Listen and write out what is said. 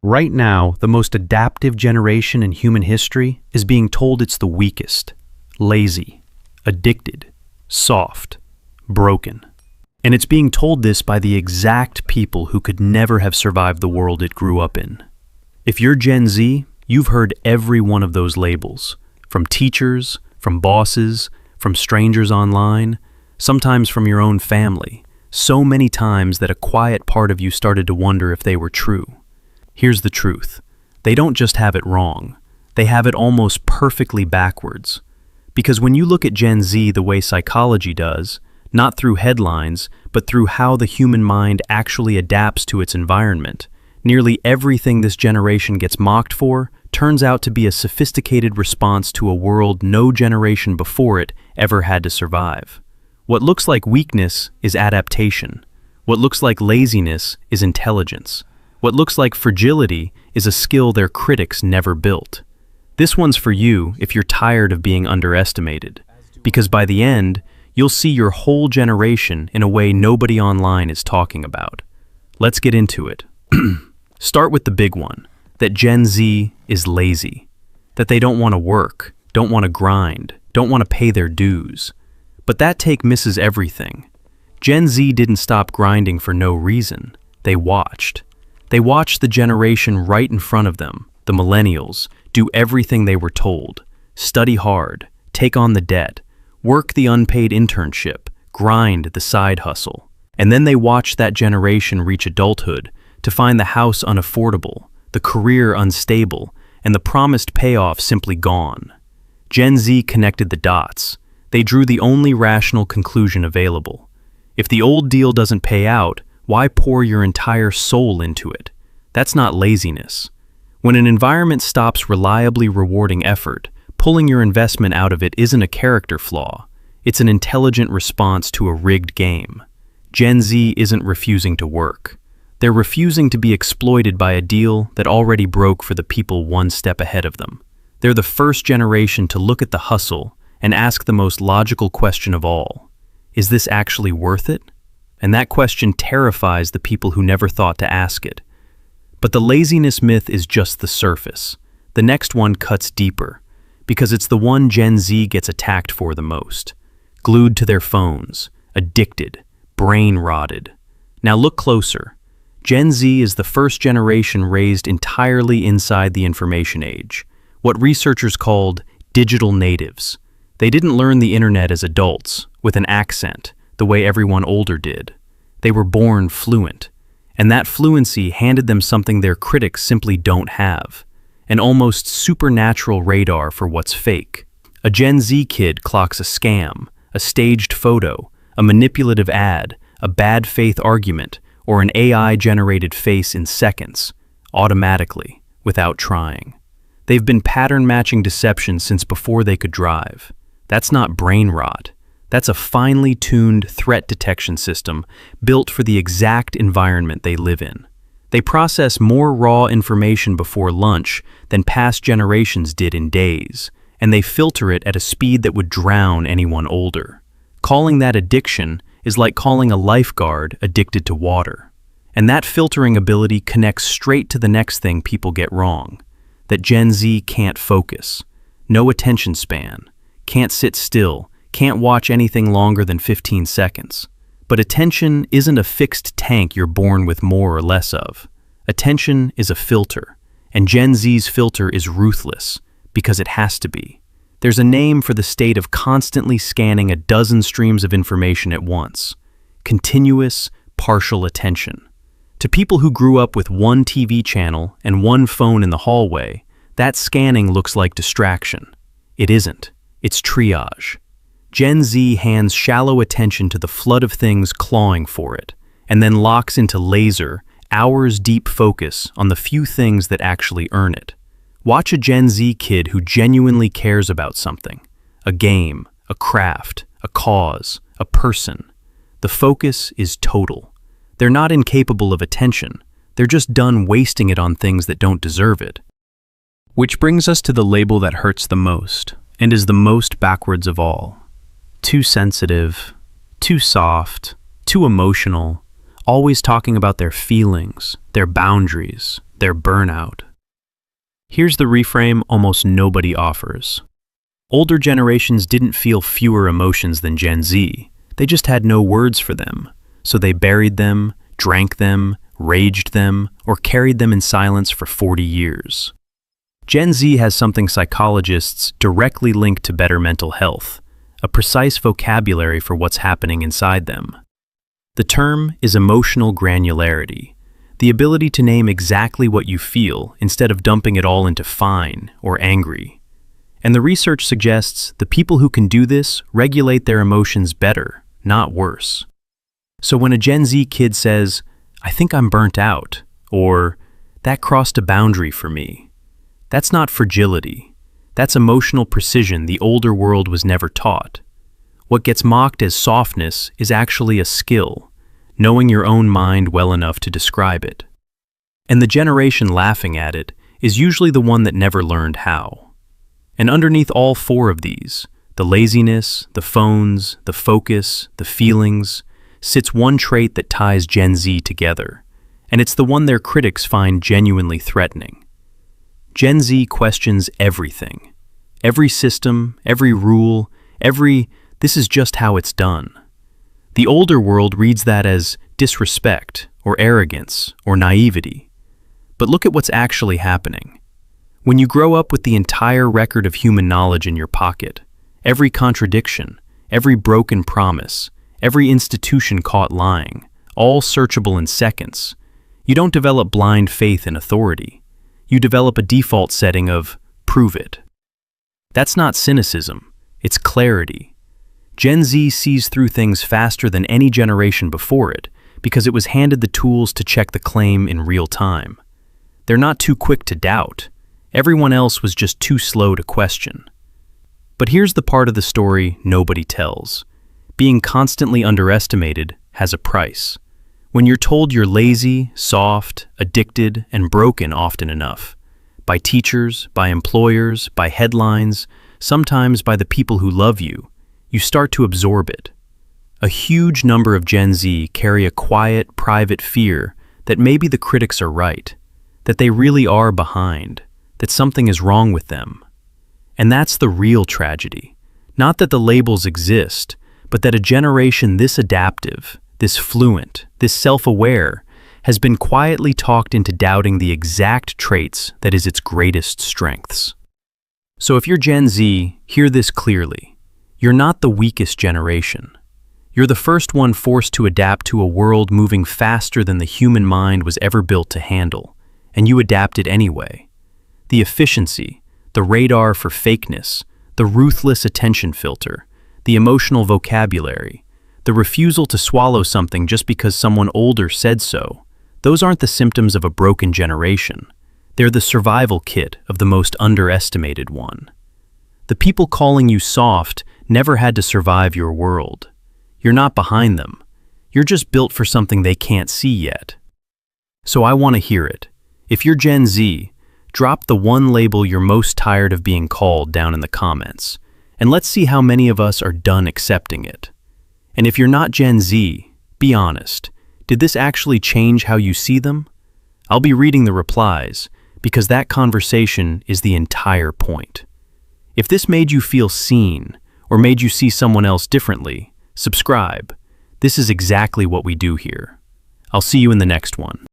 Right now, the most adaptive generation in human history is being told it's the weakest, lazy, addicted, soft, broken. And it's being told this by the exact people who could never have survived the world it grew up in. If you're Gen Z, you've heard every one of those labels, from teachers, from bosses, from strangers online, sometimes from your own family, so many times that a quiet part of you started to wonder if they were true. Here's the truth. They don't just have it wrong. They have it almost perfectly backwards. Because when you look at Gen Z the way psychology does, not through headlines, but through how the human mind actually adapts to its environment, nearly everything this generation gets mocked for turns out to be a sophisticated response to a world no generation before it ever had to survive. What looks like weakness is adaptation. What looks like laziness is intelligence. What looks like fragility is a skill their critics never built. This one's for you if you're tired of being underestimated, because by the end, you'll see your whole generation in a way nobody online is talking about. Let's get into it. Start with the big one, that Gen Z is lazy, that they don't want to work, don't want to grind, don't want to pay their dues. But that take misses everything. Gen Z didn't stop grinding for no reason. They watched. They watched the generation right in front of them, the millennials, do everything they were told, study hard, take on the debt, work the unpaid internship, grind the side hustle. And then they watched that generation reach adulthood to find the house unaffordable, the career unstable, and the promised payoff simply gone. Gen Z connected the dots. They drew the only rational conclusion available. If the old deal doesn't pay out, why pour your entire soul into it? That's not laziness. When an environment stops reliably rewarding effort, pulling your investment out of it isn't a character flaw. It's an intelligent response to a rigged game. Gen Z isn't refusing to work. They're refusing to be exploited by a deal that already broke for the people one step ahead of them. They're the first generation to look at the hustle and ask the most logical question of all. Is this actually worth it? And that question terrifies the people who never thought to ask it. But the laziness myth is just the surface. The next one cuts deeper, because it's the one Gen Z gets attacked for the most. Glued to their phones, addicted, brain-rotted. Now look closer. Gen Z is the first generation raised entirely inside the information age, what researchers called digital natives. They didn't learn the internet as adults, with an accent, the way everyone older did. They were born fluent, and that fluency handed them something their critics simply don't have, an almost supernatural radar for what's fake. A Gen Z kid clocks a scam, a staged photo, a manipulative ad, a bad faith argument, or an AI-generated face in seconds, automatically, without trying. They've been pattern-matching deception since before they could drive. That's not brain rot. That's a finely tuned threat detection system built for the exact environment they live in. They process more raw information before lunch than past generations did in days, and they filter it at a speed that would drown anyone older. Calling that addiction is like calling a lifeguard addicted to water. And that filtering ability connects straight to the next thing people get wrong, that Gen Z can't focus, no attention span, can't sit still, can't watch anything longer than 15 seconds. But attention isn't a fixed tank you're born with more or less of. Attention is a filter, and Gen Z's filter is ruthless, because it has to be. There's a name for the state of constantly scanning a dozen streams of information at once: continuous, partial attention. To people who grew up with one TV channel and one phone in the hallway, that scanning looks like distraction. It isn't. It's triage. Gen Z hands shallow attention to the flood of things clawing for it, and then locks into laser, hours-deep focus on the few things that actually earn it. Watch a Gen Z kid who genuinely cares about something: a game, a craft, a cause, a person. The focus is total. They're not incapable of attention. They're just done wasting it on things that don't deserve it. Which brings us to the label that hurts the most, and is the most backwards of all. Too sensitive, too soft, too emotional, always talking about their feelings, their boundaries, their burnout. Here's the reframe almost nobody offers. Older generations didn't feel fewer emotions than Gen Z. They just had no words for them, so they buried them, drank them, raged them, or carried them in silence for 40 years. Gen Z has something psychologists directly link to better mental health, a precise vocabulary for what's happening inside them. The term is emotional granularity, the ability to name exactly what you feel instead of dumping it all into fine or angry. And the research suggests the people who can do this regulate their emotions better, not worse. So when a Gen Z kid says, "I think I'm burnt out," or "that crossed a boundary for me," that's not fragility. That's emotional precision the older world was never taught. What gets mocked as softness is actually a skill, knowing your own mind well enough to describe it. And the generation laughing at it is usually the one that never learned how. And underneath all four of these, the laziness, the phones, the focus, the feelings, sits one trait that ties Gen Z together, and it's the one their critics find genuinely threatening. Gen Z questions everything. Every system, every rule, this is just how it's done. The older world reads that as disrespect, or arrogance, or naivety. But look at what's actually happening. When you grow up with the entire record of human knowledge in your pocket, every contradiction, every broken promise, every institution caught lying, all searchable in seconds, you don't develop blind faith in authority. You develop a default setting of prove it. That's not cynicism, it's clarity. Gen Z sees through things faster than any generation before it because it was handed the tools to check the claim in real time. They're not too quick to doubt. Everyone else was just too slow to question. But here's the part of the story nobody tells. Being constantly underestimated has a price. When you're told you're lazy, soft, addicted, and broken often enough, by teachers, by employers, by headlines, sometimes by the people who love you, you start to absorb it. A huge number of Gen Z carry a quiet, private fear that maybe the critics are right, that they really are behind, that something is wrong with them. And that's the real tragedy. Not that the labels exist, but that a generation this adaptive, this fluent, this self-aware, has been quietly talked into doubting the exact traits that is its greatest strengths. So if you're Gen Z, hear this clearly. You're not the weakest generation. You're the first one forced to adapt to a world moving faster than the human mind was ever built to handle, and you adapted anyway. The efficiency, the radar for fakeness, the ruthless attention filter, the emotional vocabulary, the refusal to swallow something just because someone older said so, those aren't the symptoms of a broken generation. They're the survival kit of the most underestimated one. The people calling you soft never had to survive your world. You're not behind them. You're just built for something they can't see yet. So I want to hear it. If you're Gen Z, drop the one label you're most tired of being called down in the comments, and let's see how many of us are done accepting it. And if you're not Gen Z, be honest. Did this actually change how you see them? I'll be reading the replies, because that conversation is the entire point. If this made you feel seen, or made you see someone else differently, subscribe. This is exactly what we do here. I'll see you in the next one.